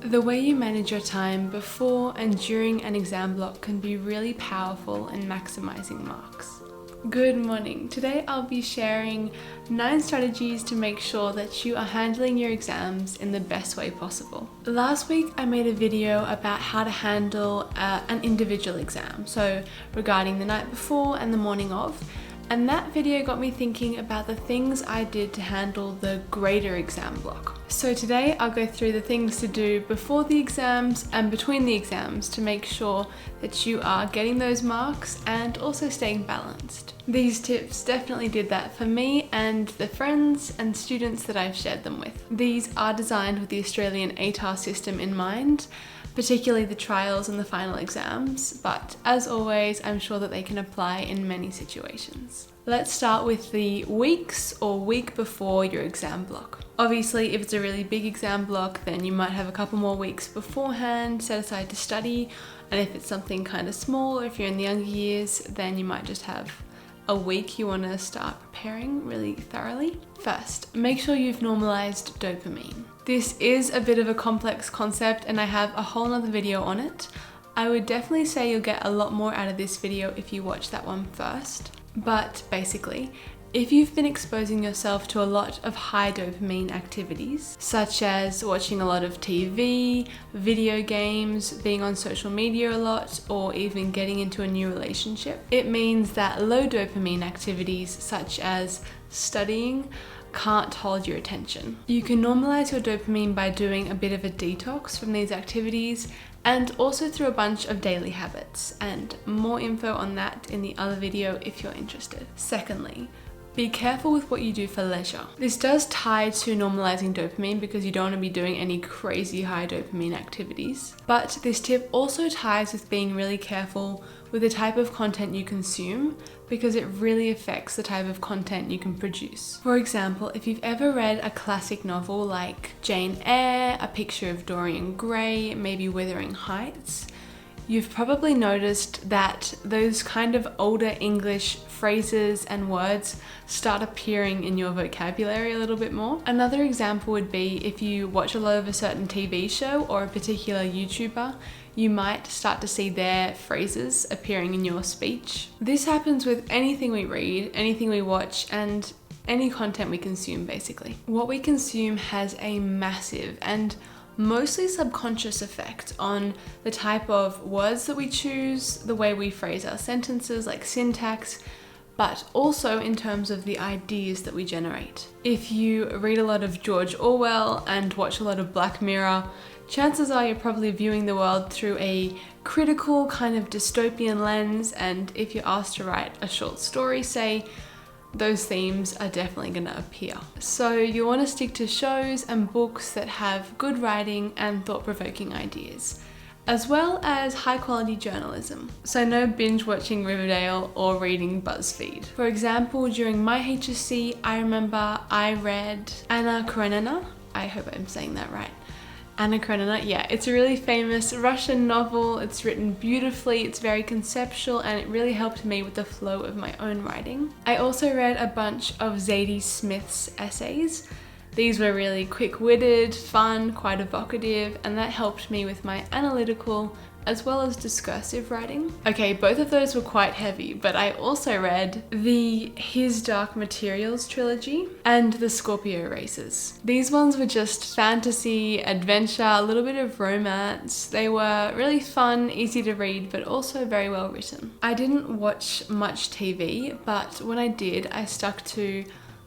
The way you manage your time before and during an exam block can be really powerful in maximizing marks. Good morning. Today I'll be sharing 9 strategies to make sure that you are handling your exams in the best way possible. Last week I made a video about how to handle an individual exam, so regarding the night before and the morning of, and that video got me thinking about the things I did to handle the greater exam block. So today I'll go through the things to do before the exams and between the exams to make sure that you are getting those marks and also staying balanced. These tips definitely did that for me and the friends and students that I've shared them with. These are designed with the Australian ATAR system in mind, particularly the trials and the final exams, but as always, I'm sure that they can apply in many situations. Let's start with the weeks or week before your exam block. Obviously, if it's a really big exam block, then you might have a couple more weeks beforehand set aside to study, and if it's something kind of small, or if you're in the younger years, then you might just have a week you want to start preparing really thoroughly. First, make sure you've normalized dopamine. This is a bit of a complex concept and I have a whole nother video on it. I would definitely say you'll get a lot more out of this video if you watch that one first. But basically, if you've been exposing yourself to a lot of high dopamine activities, such as watching a lot of TV, video games, being on social media a lot, or even getting into a new relationship, it means that low dopamine activities, such as studying, can't hold your attention. You can normalize your dopamine by doing a bit of a detox from these activities and also through a bunch of daily habits, and more info on that in the other video if you're interested. Secondly, be careful with what you do for leisure. This does tie to normalizing dopamine because you don't want to be doing any crazy high dopamine activities. But this tip also ties with being really careful with the type of content you consume because it really affects the type of content you can produce. For example, if you've ever read a classic novel like Jane Eyre, A Picture of Dorian Gray, maybe Wuthering Heights, you've probably noticed that those kind of older English phrases and words start appearing in your vocabulary a little bit more. Another example would be if you watch a lot of a certain TV show or a particular YouTuber, you might start to see their phrases appearing in your speech. This happens with anything we read, anything we watch, and any content we consume basically. What we consume has a massive and mostly subconscious effect on the type of words that we choose, the way we phrase our sentences like syntax, but also in terms of the ideas that we generate. If you read a lot of George Orwell and watch a lot of Black Mirror, chances are you're probably viewing the world through a critical kind of dystopian lens, and if you're asked to write a short story, say, those themes are definitely going to appear. So you want to stick to shows and books that have good writing and thought-provoking ideas, as well as high-quality journalism. So no binge watching Riverdale or reading BuzzFeed. For example, during my HSC, I remember I read Anna Karenina. I hope I'm saying that right. Anna Karenina, yeah, it's a really famous Russian novel. It's written beautifully, it's very conceptual, and it really helped me with the flow of my own writing. I also read a bunch of Zadie Smith's essays. These were really quick-witted, fun, quite evocative, and that helped me with my analytical as well as discursive writing. Okay, both of those were quite heavy, but I also read the His Dark Materials trilogy and the Scorpio Races. These ones were just fantasy, adventure, a little bit of romance. They were really fun, easy to read, but also very well written. I didn't watch much TV, but when I did, I stuck to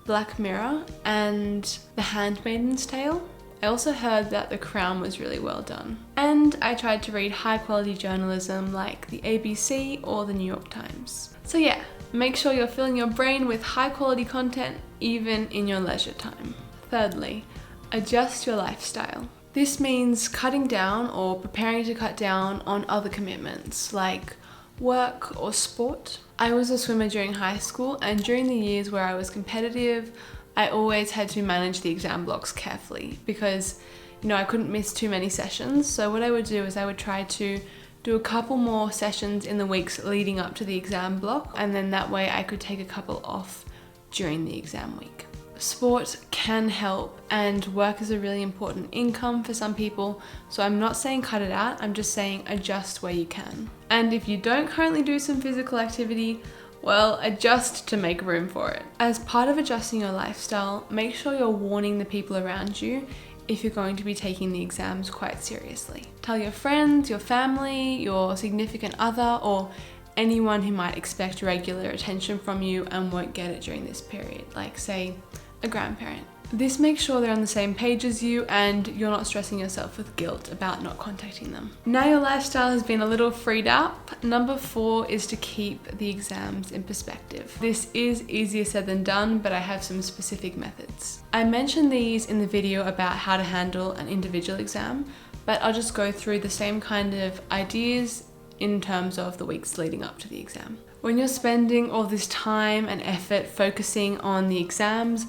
Black Mirror and The Handmaid's Tale. I also heard that The Crown was really well done. And I tried to read high quality journalism like the ABC or the New York Times. So yeah, make sure you're filling your brain with high quality content even in your leisure time. Thirdly, adjust your lifestyle. This means cutting down or preparing to cut down on other commitments like work or sport. I was a swimmer during high school, and during the years where I was competitive, I always had to manage the exam blocks carefully because, I couldn't miss too many sessions. So what I would do is I would try to do a couple more sessions in the weeks leading up to the exam block, and then that way I could take a couple off during the exam week. Sport can help, and work is a really important income for some people, so I'm not saying cut it out, I'm just saying adjust where you can. And if you don't currently do some physical activity, well, adjust to make room for it. As part of adjusting your lifestyle, make sure you're warning the people around you if you're going to be taking the exams quite seriously. Tell your friends, your family, your significant other, or anyone who might expect regular attention from you and won't get it during this period, like say a grandparent. This makes sure they're on the same page as you and you're not stressing yourself with guilt about not contacting them. Now your lifestyle has been a little freed up. Number 4 is to keep the exams in perspective. This is easier said than done, but I have some specific methods. I mentioned these in the video about how to handle an individual exam, but I'll just go through the same kind of ideas in terms of the weeks leading up to the exam. When you're spending all this time and effort focusing on the exams,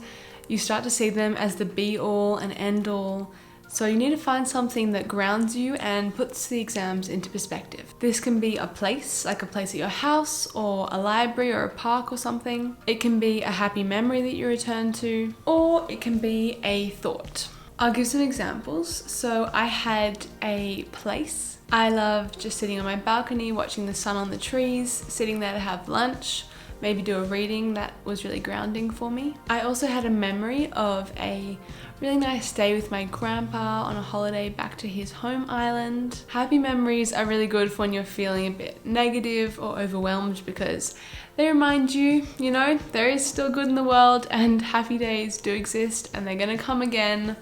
you start to see them as the be-all and end-all. So you need to find something that grounds you and puts the exams into perspective. This can be a place, like a place at your house, or a library or a park or something. It can be a happy memory that you return to, or it can be a thought. I'll give some examples. So I had a place. I loved just sitting on my balcony, watching the sun on the trees, sitting there to have lunch, maybe do a reading. That was really grounding for me. I also had a memory of a really nice day with my grandpa on a holiday back to his home island. Happy memories are really good for when you're feeling a bit negative or overwhelmed because they remind you, you know, there is still good in the world and happy days do exist and they're gonna come again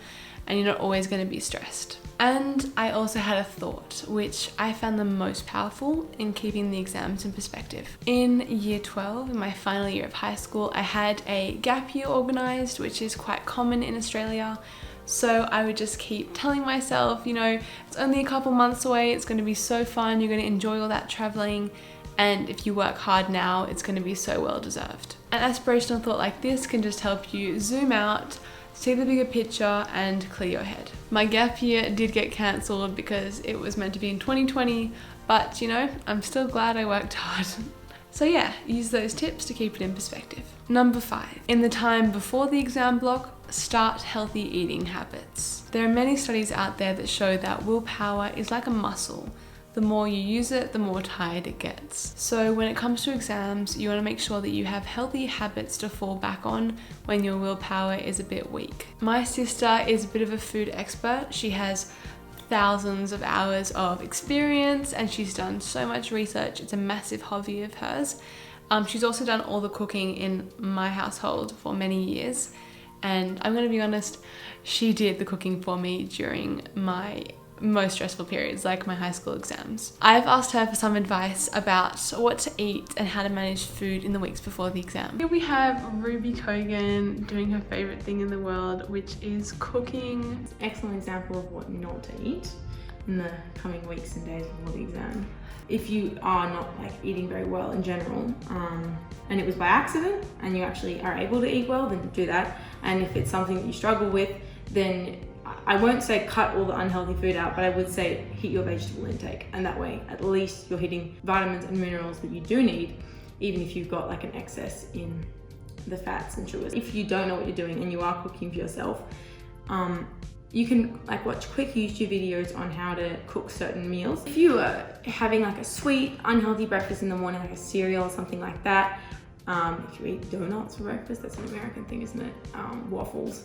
and you're not always gonna be stressed. And I also had a thought, which I found the most powerful in keeping the exams in perspective. In year 12, in my final year of high school, I had a gap year organised, which is quite common in Australia. So I would just keep telling myself, you know, it's only a couple months away, it's going to be so fun, you're going to enjoy all that travelling, and if you work hard now, it's going to be so well deserved. An aspirational thought like this can just help you zoom out, see the bigger picture and clear your head. My gap year did get cancelled because it was meant to be in 2020, but you know, I'm still glad I worked hard. So yeah, use those tips to keep it in perspective. Number 5, in the time before the exam block, start healthy eating habits. There are many studies out there that show that willpower is like a muscle. The more you use it, the more tired it gets. So when it comes to exams, you want to make sure that you have healthy habits to fall back on when your willpower is a bit weak. My sister is a bit of a food expert. She has thousands of hours of experience and she's done so much research. It's a massive hobby of hers. She's also done all the cooking in my household for many years. And I'm going to be honest, she did the cooking for me during my most stressful periods, like my high school exams. I've asked her for some advice about what to eat and how to manage food in the weeks before the exam. Here we have Ruby Kogan doing her favorite thing in the world, which is cooking. It's an excellent example of what not to eat in the coming weeks and days before the exam. If you are not eating very well in general, and it was by accident and you actually are able to eat well, then do that. And if it's something that you struggle with, then I won't say cut all the unhealthy food out, but I would say hit your vegetable intake. And that way, at least you're hitting vitamins and minerals that you do need, even if you've got an excess in the fats and sugars. If you don't know what you're doing and you are cooking for yourself, you can watch quick YouTube videos on how to cook certain meals. If you are having a sweet, unhealthy breakfast in the morning, like a cereal or something like that, if you eat donuts for breakfast, that's an American thing, isn't it? Waffles.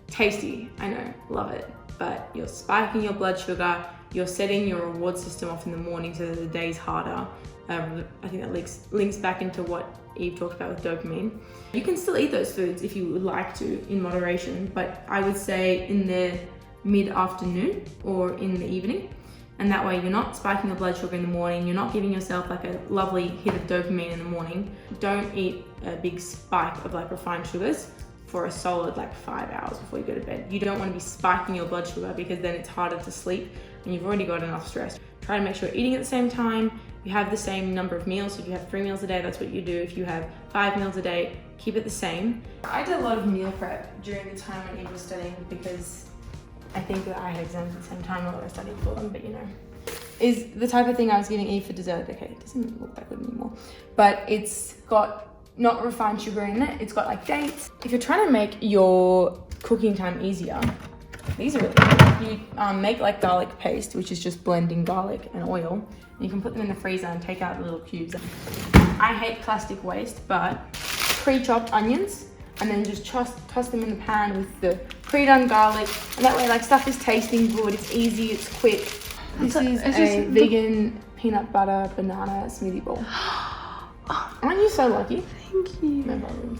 Tasty, I know, love it, but you're spiking your blood sugar, you're setting your reward system off in the morning so that the day's harder. I think that links back into what Eve talked about with dopamine. You can still eat those foods if you would like to in moderation, but I would say in the mid-afternoon or in the evening, and that way you're not spiking your blood sugar in the morning, you're not giving yourself a lovely hit of dopamine in the morning. Don't eat a big spike of refined sugars for a solid 5 hours before you go to bed. You don't want to be spiking your blood sugar because then it's harder to sleep and you've already got enough stress. Try to make sure you're eating at the same time, you have the same number of meals. So if you have 3 meals a day, that's what you do. If you have 5 meals a day, keep it the same. I did a lot of meal prep during the time when Eve was studying because I think that I had exams at the same time while I was studying for them, but you know. Is the type of thing I was giving Eve for dessert. Okay, it doesn't look that good anymore. But it's got not refined sugar in it. It's got like dates. If you're trying to make your cooking time easier, these are really good. You make like garlic paste, which is just blending garlic and oil. And you can put them in the freezer and take out the little cubes. I hate plastic waste, but pre-chopped onions, and then just toss them in the pan with the pre-done garlic, and that way like stuff is tasting good, it's easy, it's quick. This is a vegan peanut butter banana smoothie bowl. Aren't you so lucky? Thank you. No problems.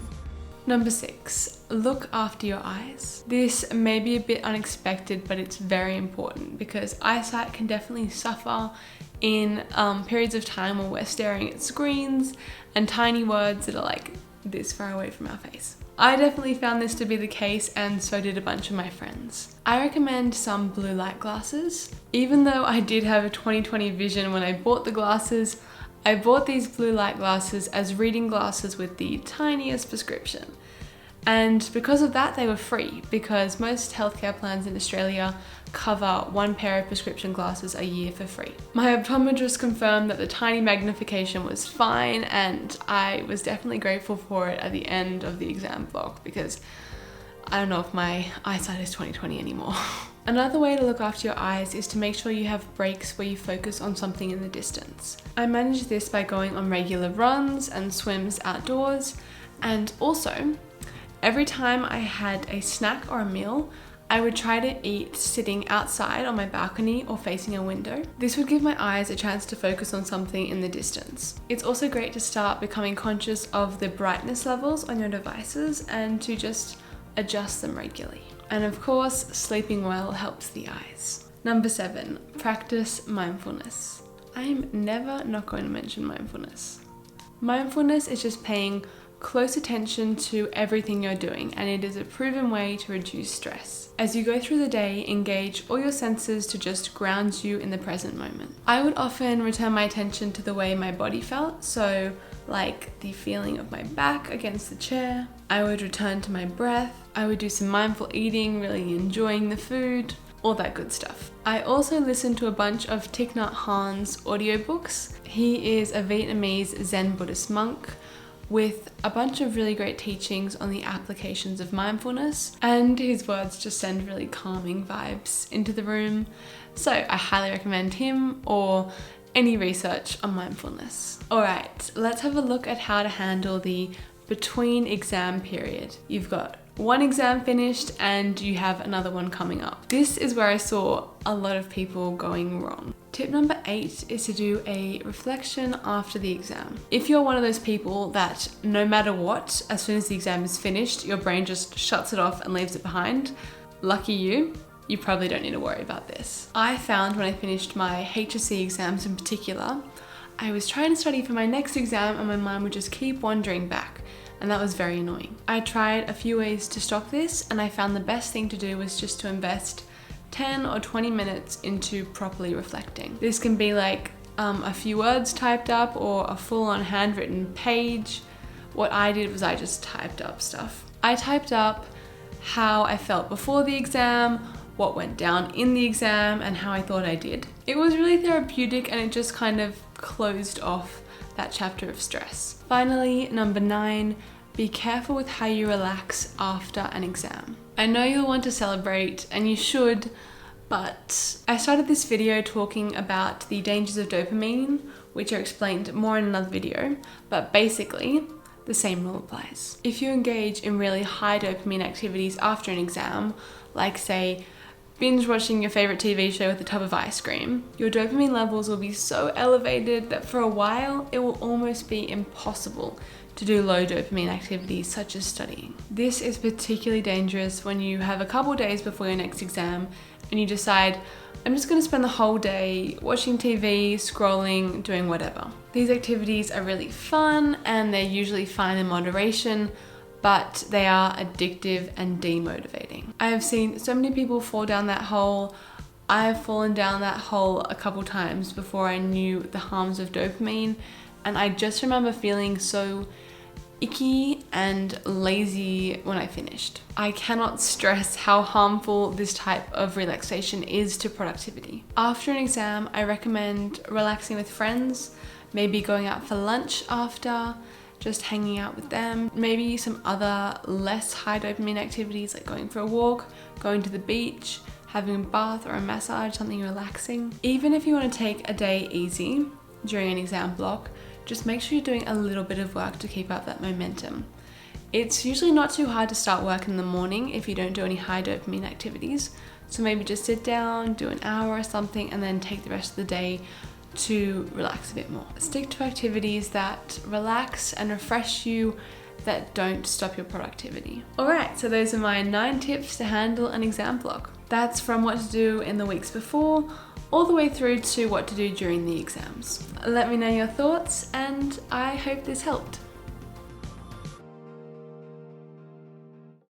Number 6, look after your eyes. This may be a bit unexpected, but it's very important because eyesight can definitely suffer in periods of time when we're staring at screens and tiny words that are like this far away from our face. I definitely found this to be the case, and so did a bunch of my friends. I recommend some blue light glasses. Even though I did have a 20/20 vision when I bought the glasses, I bought these blue light glasses as reading glasses with the tiniest prescription. And because of that, they were free because most healthcare plans in Australia cover one pair of prescription glasses a year for free. My optometrist confirmed that the tiny magnification was fine, and I was definitely grateful for it at the end of the exam block because I don't know if my eyesight is 20/20 anymore. Another way to look after your eyes is to make sure you have breaks where you focus on something in the distance. I manage this by going on regular runs and swims outdoors, and also every time I had a snack or a meal, I would try to eat sitting outside on my balcony or facing a window. This would give my eyes a chance to focus on something in the distance. It's also great to start becoming conscious of the brightness levels on your devices and to just adjust them regularly. And of course, sleeping well helps the eyes. Number 7, practice mindfulness. I am never not going to mention mindfulness. Mindfulness is just paying close attention to everything you're doing, and it is a proven way to reduce stress. As you go through the day, engage all your senses to just ground you in the present moment. I would often return my attention to the way my body felt, so like the feeling of my back against the chair. I would return to my breath. I would do some mindful eating, really enjoying the food, all that good stuff. I also listened to a bunch of Thich Nhat Hanh's audiobooks. He is a Vietnamese Zen Buddhist monk with a bunch of really great teachings on the applications of mindfulness, and his words just send really calming vibes into the room. So I highly recommend him or any research on mindfulness. Alright, let's have a look at how to handle the between exam period. You've got one exam finished and you have another one coming up. This is where I saw a lot of people going wrong. Tip number 8 is to do a reflection after the exam. If you're one of those people that no matter what, as soon as the exam is finished, your brain just shuts it off and leaves it behind, lucky you. You probably don't need to worry about this. I found when I finished my HSC exams in particular, I was trying to study for my next exam and my mind would just keep wandering back, and that was very annoying. I tried a few ways to stop this, and I found the best thing to do was just to invest 10 or 20 minutes into properly reflecting. This can be like a few words typed up or a full-on handwritten page. What I did was I just typed up stuff. I typed up how I felt before the exam, what went down in the exam, and how I thought I did. It was really therapeutic, and it just kind of closed off that chapter of stress. Finally, number 9, be careful with how you relax after an exam. I know you'll want to celebrate, and you should, but I started this video talking about the dangers of dopamine, which are explained more in another video, but basically, the same rule applies. If you engage in really high dopamine activities after an exam, like say, binge watching your favorite TV show with a tub of ice cream, your dopamine levels will be so elevated that for a while, it will almost be impossible to do low dopamine activities such as studying. This is particularly dangerous when you have a couple days before your next exam and you decide, I'm just going to spend the whole day watching TV, scrolling, doing whatever. These activities are really fun and they're usually fine in moderation, but they are addictive and demotivating. I have seen so many people fall down that hole. I've fallen down that hole a couple times before I knew the harms of dopamine, and I just remember feeling so icky and lazy when I finished. I cannot stress how harmful this type of relaxation is to productivity. After an exam, I recommend relaxing with friends, maybe going out for lunch after, just hanging out with them. Maybe some other less high dopamine activities like going for a walk, going to the beach, having a bath or a massage, something relaxing. Even if you want to take a day easy during an exam block, just make sure you're doing a little bit of work to keep up that momentum. It's usually not too hard to start work in the morning if you don't do any high dopamine activities. So maybe just sit down, do an hour or something, and then take the rest of the day to relax a bit more. Stick to activities that relax and refresh you, that don't stop your productivity. Alright, so those are my 9 tips to handle an exam block. That's from what to do in the weeks before, all the way through to what to do during the exams. Let me know your thoughts, and I hope this helped.